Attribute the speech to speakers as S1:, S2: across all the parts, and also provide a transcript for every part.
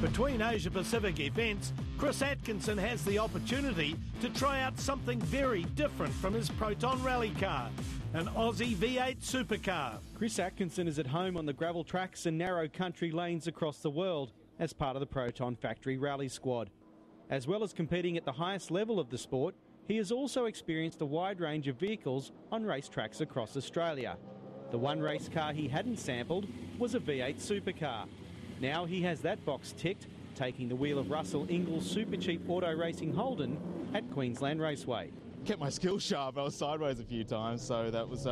S1: Between Asia Pacific events, Chris Atkinson has the opportunity to try out something very different from his Proton rally car, an Aussie V8 supercar.
S2: Chris Atkinson is at home on the gravel tracks and narrow country lanes across the world as part of the Proton Factory Rally Squad. As well as competing at the highest level of the sport, he has also experienced a wide range of vehicles on racetracks across Australia. The one race car he hadn't sampled was a V8 supercar. Now he has that box ticked, taking the wheel of Russell Ingall's super cheap auto racing Holden at Queensland Raceway.
S3: Kept my skills sharp. I was sideways a few times, so that was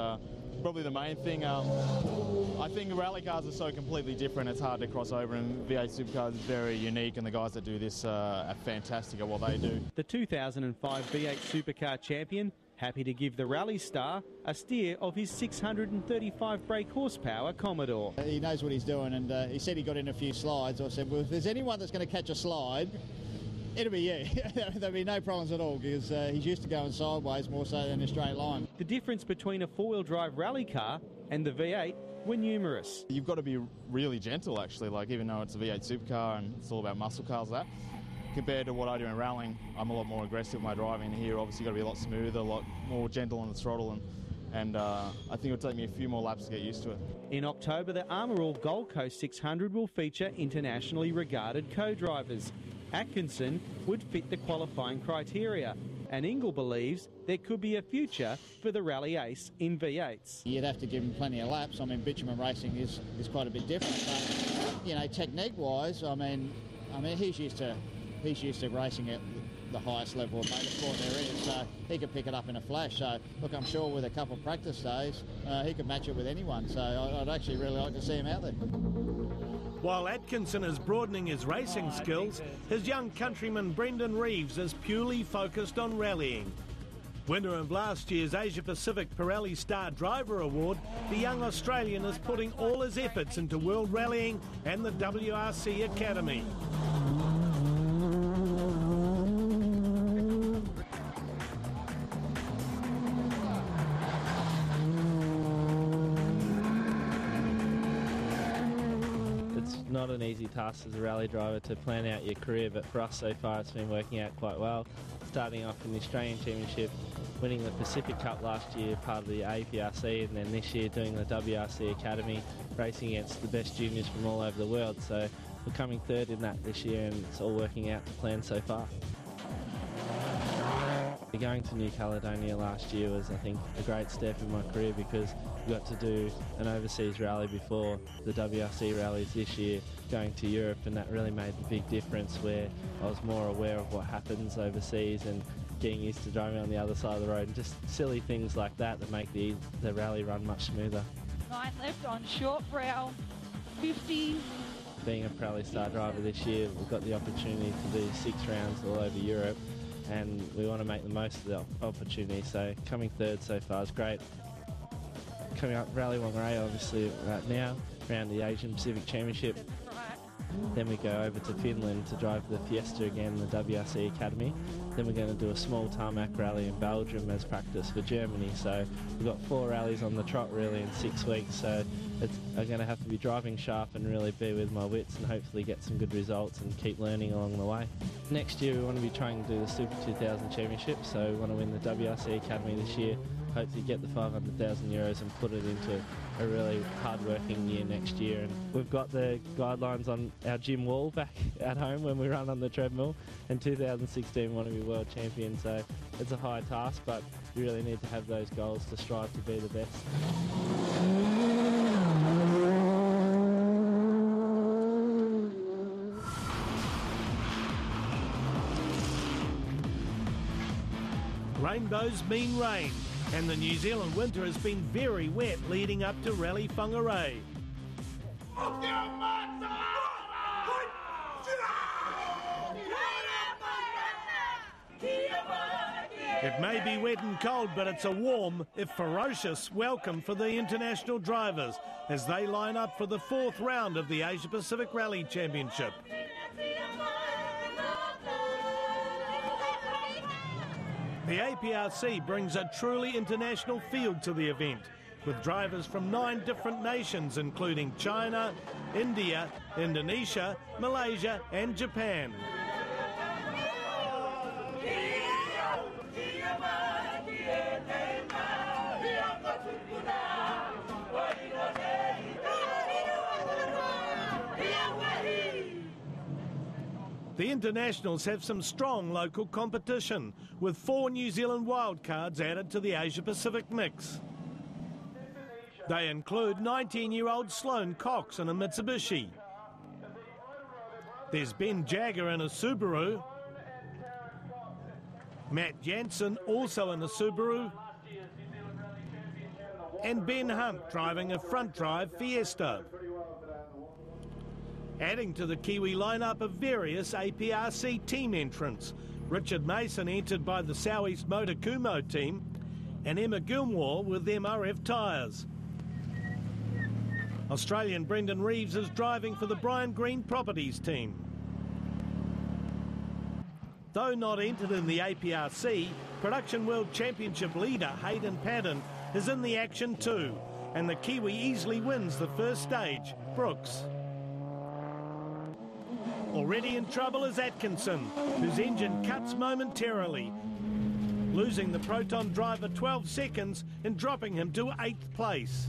S3: probably the main thing. I think rally cars are so completely different, it's hard to cross over, and V8 supercars is very unique, and the guys that do this are fantastic at what they do.
S2: The 2005 V8 supercar champion happy to give the rally star a steer of his 635 brake horsepower Commodore.
S4: He knows what he's doing, and he said he got in a few slides. I said, well, if there's anyone that's going to catch a slide, it'll be you. There'll be no problems at all, because he's used to going sideways more so than a straight line.
S2: The difference between a four-wheel drive rally car and the V8 were numerous.
S3: You've got to be really gentle, actually, like even though it's a V8 supercar and it's all about muscle cars, that. Compared to what I do in rallying, I'm a lot more aggressive in my driving. Here, obviously, got to be a lot smoother, a lot more gentle on the throttle, and I think it'll take me a few more laps to get used to it.
S2: In October, the Armour All Gold Coast 600 will feature internationally regarded co-drivers. Atkinson would fit the qualifying criteria, and Ingall believes there could be a future for the rally ace in V8s.
S4: You'd have to give him plenty of laps. I mean, bitumen racing is quite a bit different, but you know, technique-wise, I mean, he's used to racing at the highest level of motorsport there is, so he could pick it up in a flash. So, look, I'm sure with a couple of practice days, he could match it with anyone. So I'd actually really like to see him out there.
S1: While Atkinson is broadening his racing skills, his young countryman Brendan Reeves is purely focused on rallying. Winner of last year's Asia Pacific Pirelli Star Driver Award, the young Australian is putting all his efforts into world rallying and the WRC Academy.
S5: Not an easy task as a rally driver to plan out your career, but for us so far it's been working out quite well. Starting off in the Australian Championship, winning the Pacific Cup last year, part of the APRC, and then this year doing the WRC Academy, racing against the best juniors from all over the world. So we're coming third in that this year, and it's all working out to plan so far. Going to New Caledonia last year was, I think, a great step in my career, because we got to do an overseas rally before the WRC rallies this year, going to Europe, and that really made a big difference, where I was more aware of what happens overseas and getting used to driving on the other side of the road, and just silly things like that that make the rally run much smoother.
S6: 9 left on short rail, 50.
S5: Being a Pirelli Star driver this year, we've got the opportunity to do 6 rounds all over Europe, and we want to make the most of the opportunity, so coming third so far is great. Coming up Rally Whangarei obviously right now, around the Asian Pacific Championship. Then we go over to Finland to drive the Fiesta again, the WRC Academy. Then we're going to do a small tarmac rally in Belgium as practice for Germany. So we've got 4 rallies on the trot really in 6 weeks. So I'm going to have to be driving sharp and really be with my wits, and hopefully get some good results and keep learning along the way. Next year we want to be trying to do the Super 2000 Championship. So we want to win the WRC Academy this year. Hopefully get the €500,000 and put it into a really hard-working year next year. And we've got the guidelines on our gym wall back at home when we run on the treadmill. In 2016 we want to be world champion, so it's a high task, but you really need to have those goals to strive to be the best.
S1: Rainbows mean rain, and the New Zealand winter has been very wet leading up to Rally Whangarei. It may be wet and cold, but it's a warm, if ferocious, welcome for the international drivers as they line up for the 4th round of the Asia Pacific Rally Championship. The APRC brings a truly international field to the event, with drivers from 9 different nations, including China, India, Indonesia, Malaysia and Japan. The internationals have some strong local competition, with 4 New Zealand wildcards added to the Asia-Pacific mix. They include 19-year-old Sloane Cox in a Mitsubishi. There's Ben Jagger in a Subaru. Matt Jansen also in a Subaru. And Ben Hunt driving a front-drive Fiesta. Adding to the Kiwi lineup of various APRC team entrants. Richard Mason entered by the Southeast Motor Kumo team, and Emma Gilmore with MRF tyres. Australian Brendan Reeves is driving for the Brian Green Properties team. Though not entered in the APRC, Production World Championship leader Hayden Paddon is in the action too, and the Kiwi easily wins the first stage, Brooks. Already in trouble is Atkinson, whose engine cuts momentarily, losing the Proton driver 12 seconds and dropping him to 8th place.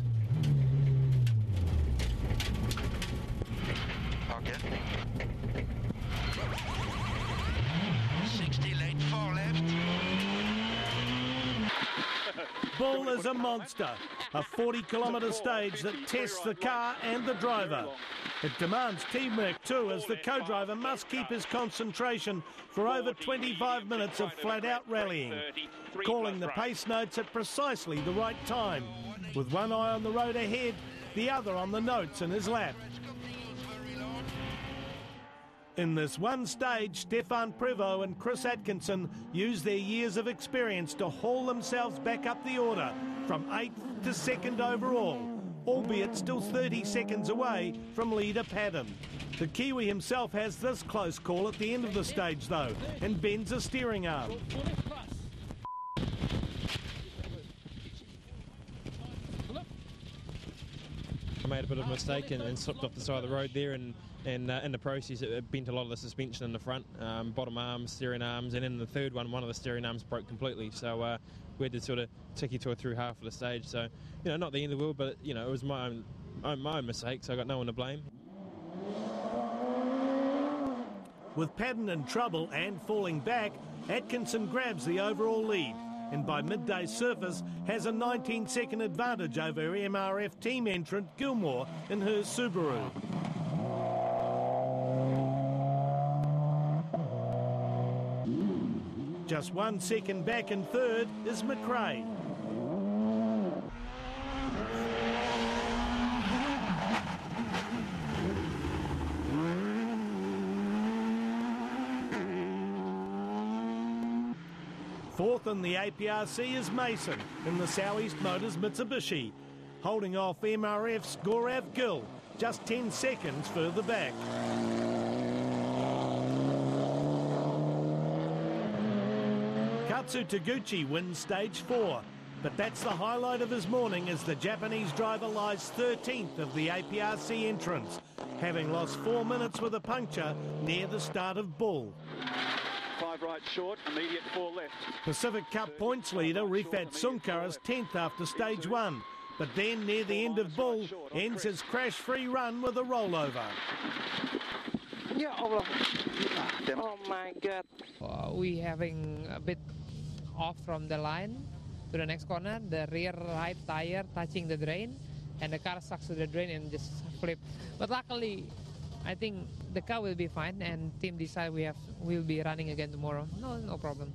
S7: Okay. 60 late, 4 left.
S1: Bull is a monster, a 40-kilometre stage that tests the car and the driver. It demands teamwork too, as the co-driver must keep his concentration for over 25 minutes of flat-out rallying, calling the pace notes at precisely the right time, with one eye on the road ahead, the other on the notes in his lap. In this one stage, Stefan Prevost and Chris Atkinson used their years of experience to haul themselves back up the order from 8th to 2nd overall, albeit still 30 seconds away from leader Paddon. The Kiwi himself has this close call at the end of the stage though, and bends a steering arm.
S8: I made a bit of a mistake and slipped off the side of the road there, and in the process it bent a lot of the suspension in the front, bottom arms, steering arms, and in the third one of the steering arms broke completely. So we had to sort of tiki-tour through half of the stage. So, you know, not the end of the world, but, you know, it was my own mistake, so I got no one to blame.
S1: With Paddon in trouble and falling back, Atkinson grabs the overall lead, and by midday surface has a 19-second advantage over MRF team entrant Gilmore in her Subaru. Just 1 second back in third is McRae. Fourth in the APRC is Mason in the Southeast Motors Mitsubishi, holding off MRF's Gaurav Gill, just 10 seconds further back. Katsu Taguchi wins stage 4, but that's the highlight of his morning as the Japanese driver lies 13th of the APRC entrants, having lost 4 minutes with a puncture near the start of Bull.
S9: 5 right short, immediate 4 left.
S1: Pacific Cup points leader Rifat Sunkar is 10th after stage 1, but then near the end of Bull ends his crash-free run with a rollover.
S6: Ya Allah. Oh my God.
S10: We having a bit off from the line to the next corner, the rear right tire touching the drain, and the car sucks to the drain and just flipped. But luckily, I think the car will be fine, and team decide we'll be running again tomorrow. No problem.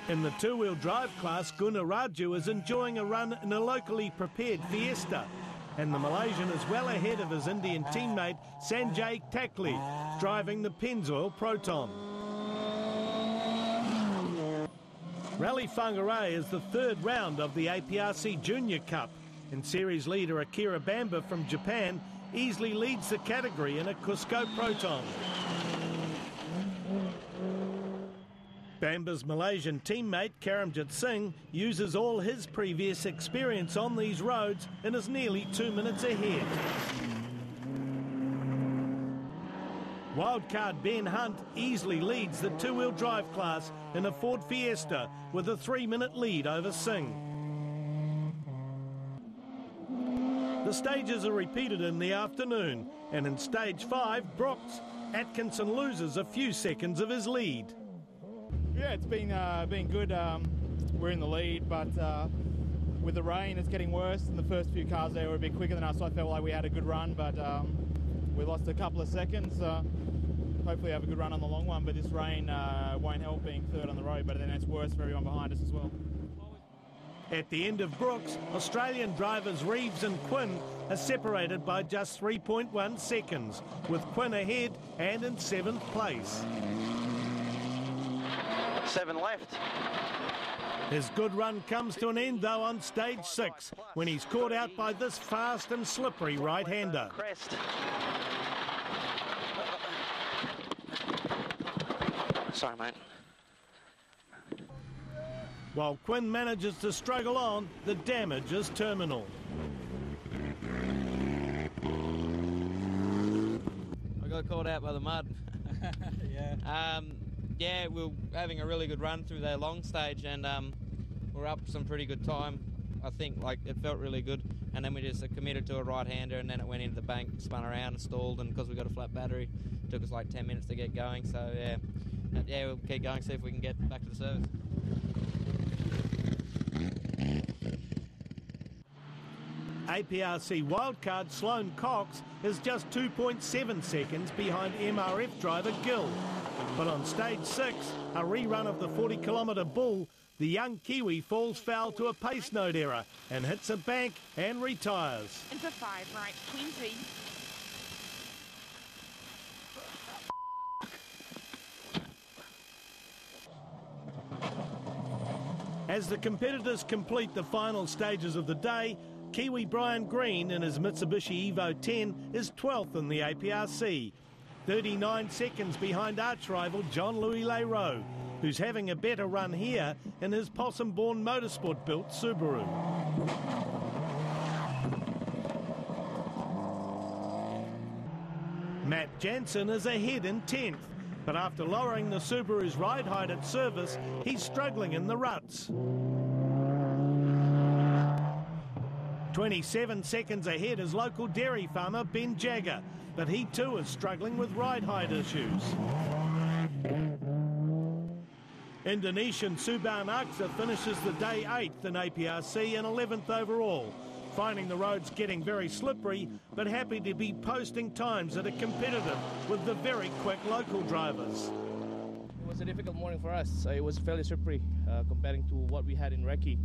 S1: In the two-wheel drive class, Guna Raju is enjoying a run in a locally prepared Fiesta, and the Malaysian is well ahead of his Indian teammate Sanjay Takli, driving the Pennzoil Proton. Rally Whangarei is the third round of the APRC Junior Cup, and series leader Akira Bamba from Japan easily leads the category in a Cusco Proton. Bamba's Malaysian teammate Karamjit Singh uses all his previous experience on these roads and is nearly 2 minutes ahead. Wildcard Ben Hunt easily leads the two-wheel drive class in a Ford Fiesta with a 3-minute lead over Singh. The stages are repeated in the afternoon, and in stage 5, Brooks, Atkinson loses a few seconds of his lead.
S3: Yeah, it's been good. We're in the lead, but with the rain, it's getting worse. And the first few cars there were a bit quicker than us, so I felt like we had a good run, but we lost a couple of seconds. Hopefully have a good run on the long one, but this rain won't help being third on the road, but then it's worse for everyone behind us as well.
S1: At the end of Brooks, Australian drivers Reeves and Quinn are separated by just 3.1 seconds, with Quinn ahead and in 7th place.
S7: 7 left.
S1: His good run comes to an end, though, on stage 6, when he's caught out by this fast and slippery right-hander.
S7: Crest. Sorry, mate.
S1: While Quinn manages to struggle on, the damage is terminal.
S11: I got caught out by the mud. Yeah, we were having a really good run through the long stage, and we're up some pretty good time. I think it felt really good, and then we just committed to a right-hander, and then it went into the bank, spun around and stalled, and because we got a flat battery, it took us like 10 minutes to get going. So yeah, we'll keep going, see if we can get back to the service.
S1: APRC wildcard Sloane Cox is just 2.7 seconds behind MRF driver Gill. But on stage 6, a rerun of the 40-kilometre bull, the young Kiwi falls foul to a pace note error and hits a bank and retires.
S6: Into 5, right, 20.
S1: As the competitors complete the final stages of the day, Kiwi Brian Green in his Mitsubishi Evo 10 is 12th in the APRC, 39 seconds behind arch rival John Louis Leroux, who's having a better run here in his Possum-born motorsport-built Subaru. Matt Jansen is ahead in 10th, but after lowering the Subaru's ride height at service, he's struggling in the ruts. 27 seconds ahead is local dairy farmer Ben Jagger, but he too is struggling with ride height issues. Indonesian Subhan Aksa finishes the day 8th in APRC and 11th overall, finding the roads getting very slippery, but happy to be posting times that are competitive with the very quick local drivers.
S12: It was a difficult morning for us. It was fairly slippery comparing to what we had in Recce,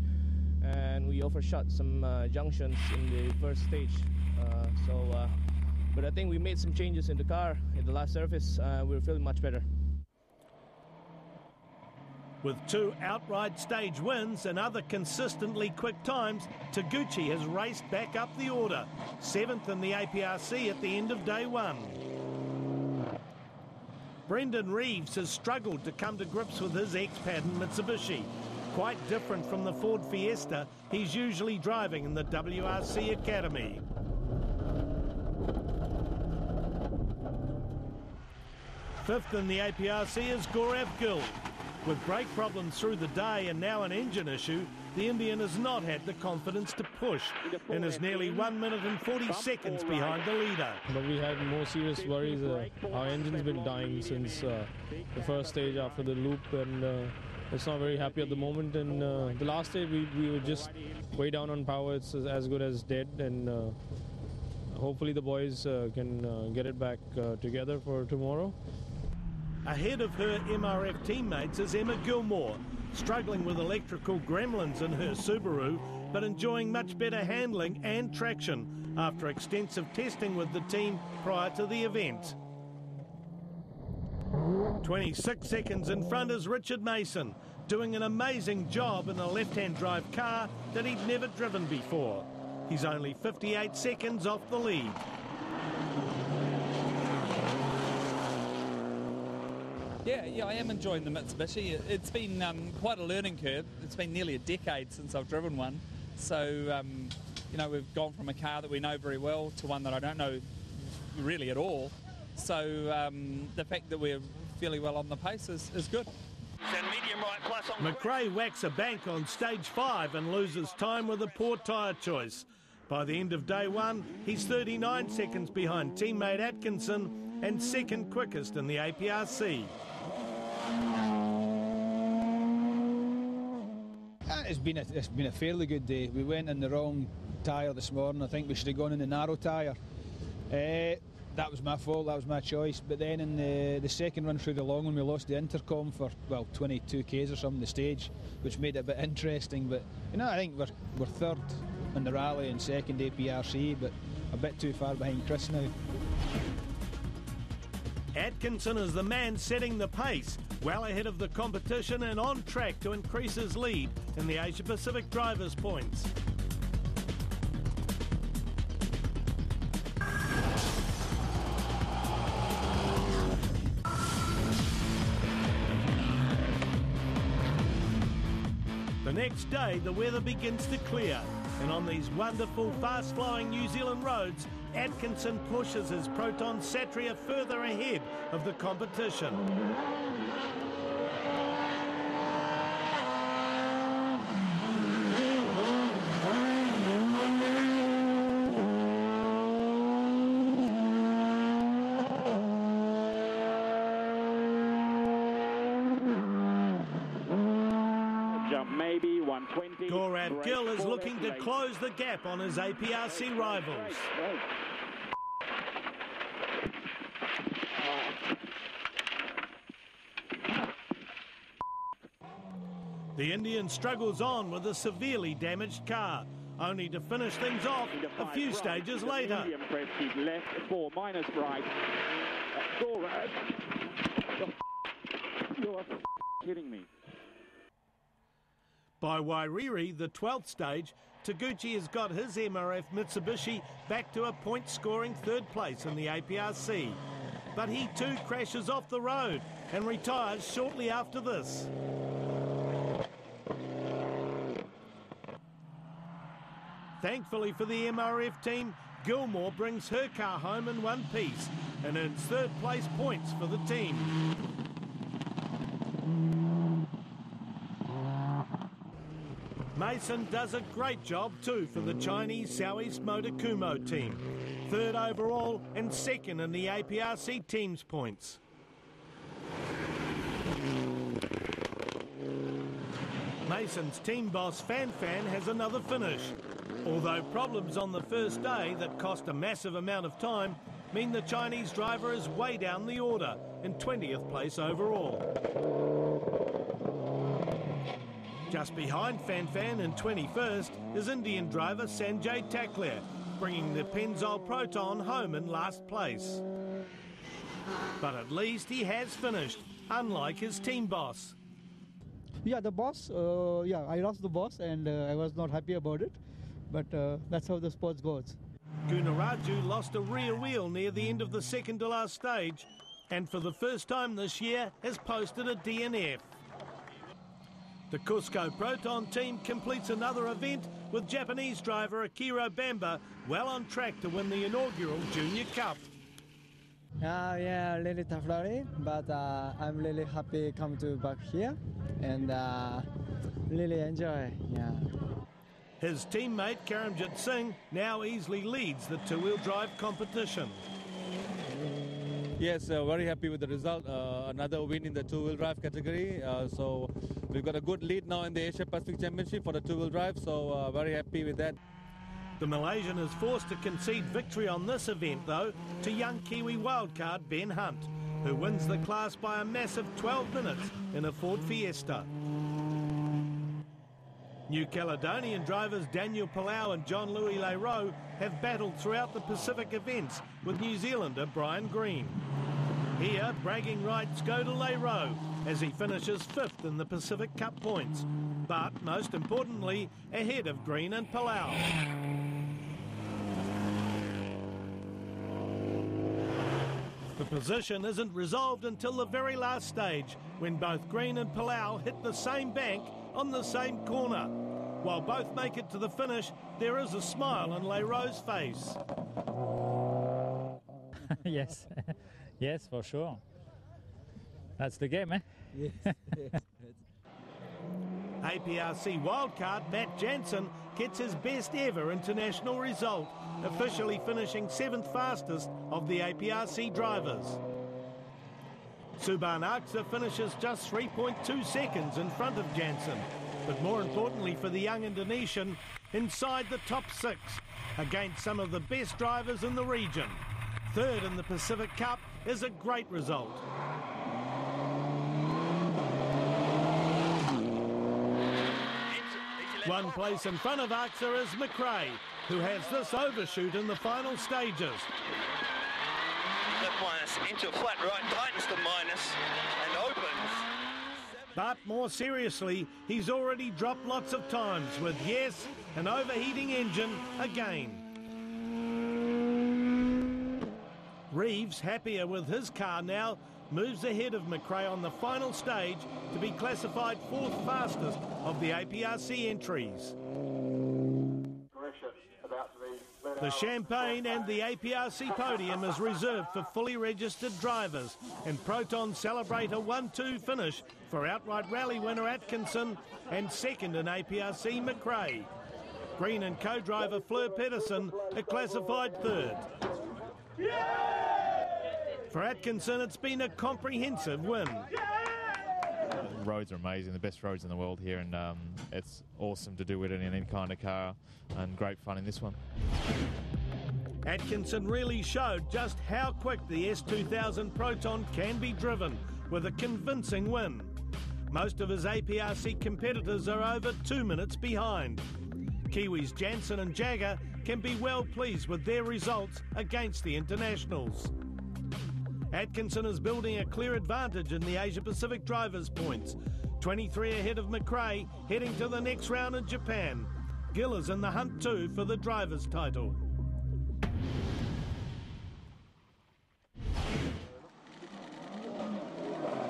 S12: and we overshot some junctions in the first stage. But I think we made some changes in the car in the last service. We were feeling much better.
S1: With 2 outright stage wins and other consistently quick times, Taguchi has raced back up the order, 7th in the APRC at the end of day 1. Brendan Reeves has struggled to come to grips with his ex-Paddon Mitsubishi, quite different from the Ford Fiesta he's usually driving in the WRC Academy. Fifth in the APRC is Gaurav Gill. With brake problems through the day and now an engine issue, the Indian has not had the confidence to push and is nearly 1 minute and 40 seconds behind the leader.
S13: But we had more serious worries. Our engine's been dying since the first stage after the loop, and it's not very happy at the moment. And the last stage we were just way down on power. It's as good as dead, and hopefully the boys can get it back together for tomorrow.
S1: Ahead of her MRF teammates is Emma Gilmore, struggling with electrical gremlins in her Subaru, but enjoying much better handling and traction after extensive testing with the team prior to the event. 26 seconds in front is Richard Mason, doing an amazing job in a left-hand drive car that he'd never driven before. He's only 58 seconds off the lead.
S14: Yeah, I am enjoying the Mitsubishi. It's been quite a learning curve. It's been nearly a decade since I've driven one. So, you know, we've gone from a car that we know very well to one that I don't know really at all. So the fact that we're fairly well on the pace is good.
S1: McRae whacks a bank on stage 5 and loses time with a poor tyre choice. By the end of day 1, he's 39 seconds behind teammate Atkinson and second quickest in the APRC.
S15: It's been a fairly good day. We went in the wrong tyre this morning. I think we should have gone in the narrow tyre. That was my fault, that was my choice. But then in the second run through the long one, we lost the intercom for, well, 22 Ks or something, the stage, which made it a bit interesting. But, you know, I think we're third in the rally and second APRC, but a bit too far behind Chris now.
S1: Atkinson is the man setting the pace, well ahead of the competition and on track to increase his lead in the Asia Pacific Drivers' Points. The next day, the weather begins to clear, and on these wonderful, fast-flowing New Zealand roads, Atkinson pushes his Proton Satria further ahead of the competition.
S9: Maybe 120.
S1: Gaurav Gill is looking to close the gap on his APRC rivals. The Indian struggles on with a severely damaged car, only to finish things off a few stages later.
S9: Left 4 minus right. Gaurav. You're kidding me.
S1: By Wairiri, the 12th stage, Taguchi has got his MRF Mitsubishi back to a point-scoring third place in the APRC. But he too crashes off the road and retires shortly after this. Thankfully for the MRF team, Gilmore brings her car home in one piece and earns third place points for the team. Mason does a great job too for the Chinese Southeast Motor Kumho team. Third overall and second in the APRC team's points. Mason's team boss Fan Fan has another finish. Although problems on the first day that cost a massive amount of time mean the Chinese driver is way down the order in 20th place overall. Just behind Fan Fan in 21st is Indian driver Sanjay Takler, bringing the Pennzoil Proton home in last place. But at least he has finished, unlike his team boss.
S16: Yeah, the boss, I lost the boss and I was not happy about it, but that's how the sport goes.
S1: Gunaraju lost a rear wheel near the end of the second to last stage and for the first time this year has posted a DNF. The Cusco Proton team completes another event with Japanese driver Akira Bamba well on track to win the inaugural Junior Cup.
S17: Yeah, really tough rally, but I'm really happy come to back here and really enjoy. Yeah.
S1: His teammate Karamjit Singh now easily leads the two-wheel drive competition.
S18: Yes, very happy with the result. Another win in the two-wheel drive category. So we've got a good lead now in the Asia Pacific Championship for the two-wheel drive. So very happy with that.
S1: The Malaysian is forced to concede victory on this event, though, to young Kiwi wildcard Ben Hunt, who wins the class by a massive 12 minutes in a Ford Fiesta. New Caledonian drivers Daniel Palau and John Louis Leroux have battled throughout the Pacific events with New Zealander Brian Green. Here, bragging rights go to Leroux as he finishes 5th in the Pacific Cup points, but most importantly, ahead of Green and Palau. The Position isn't resolved until the very last stage, when both Green and Palau hit the same bank on the same corner. While both make it to the finish, there is a smile on Leiro's face.
S19: Yes, yes, for sure. That's the game, eh?
S16: Yes.
S1: APRC wildcard Matt Jansen gets his best ever international result, officially finishing 7th fastest of the APRC drivers. Subhan Aksa finishes just 3.2 seconds in front of Jansen, but more importantly for the young Indonesian, inside the top 6 against some of the best drivers in the region. 3rd in the Pacific Cup is a great result. One place in front of Aksa is McRae, who has this overshoot in the final stages.
S7: Left minus into a flat right, tightens the minus and opens.
S1: But more seriously, he's already dropped lots of times with, yes, an overheating engine again. Reeves, happier with his car now, moves ahead of McRae on the final stage to be classified 4th fastest of the APRC entries. The Champagne and the APRC podium is reserved for fully registered drivers, and Proton celebrate a 1-2 finish for outright rally winner Atkinson and 2nd in APRC McRae. Green and co-driver Fleur Pedersen are classified 3rd. For Atkinson, it's been a comprehensive win.
S3: The roads are amazing, the best roads in the world here, and it's awesome to do it in any kind of car, and great fun in this one.
S1: Atkinson really showed just how quick the S2000 Proton can be driven, with a convincing win. Most of his APRC competitors are over 2 minutes behind. Kiwis Jansen and Jagger can be well pleased with their results against the internationals. Atkinson is building a clear advantage in the Asia-Pacific drivers' points. 23 ahead of McRae, heading to the next round in Japan. Gill is in the hunt too for the drivers' title.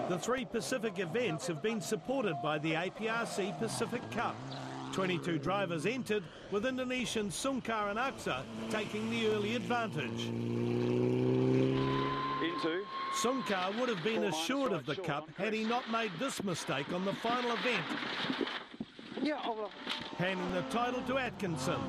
S1: The 3 Pacific events have been supported by the APRC Pacific Cup. 22 drivers entered, with Indonesian Sungkar and Aksa taking the early advantage. Sungkar would have been assured of the cup had he not made this mistake on the final event, handing the title to Atkinson.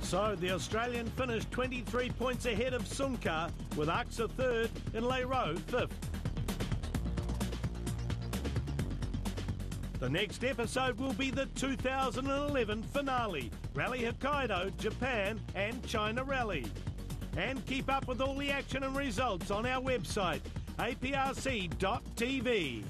S1: So the Australian finished 23 points ahead of Sungkar, with Aksa 3rd and Leiro 5th. The next episode will be the 2011 finale, Rally Hokkaido, Japan and China Rally. And keep up with all the action and results on our website, aprc.tv.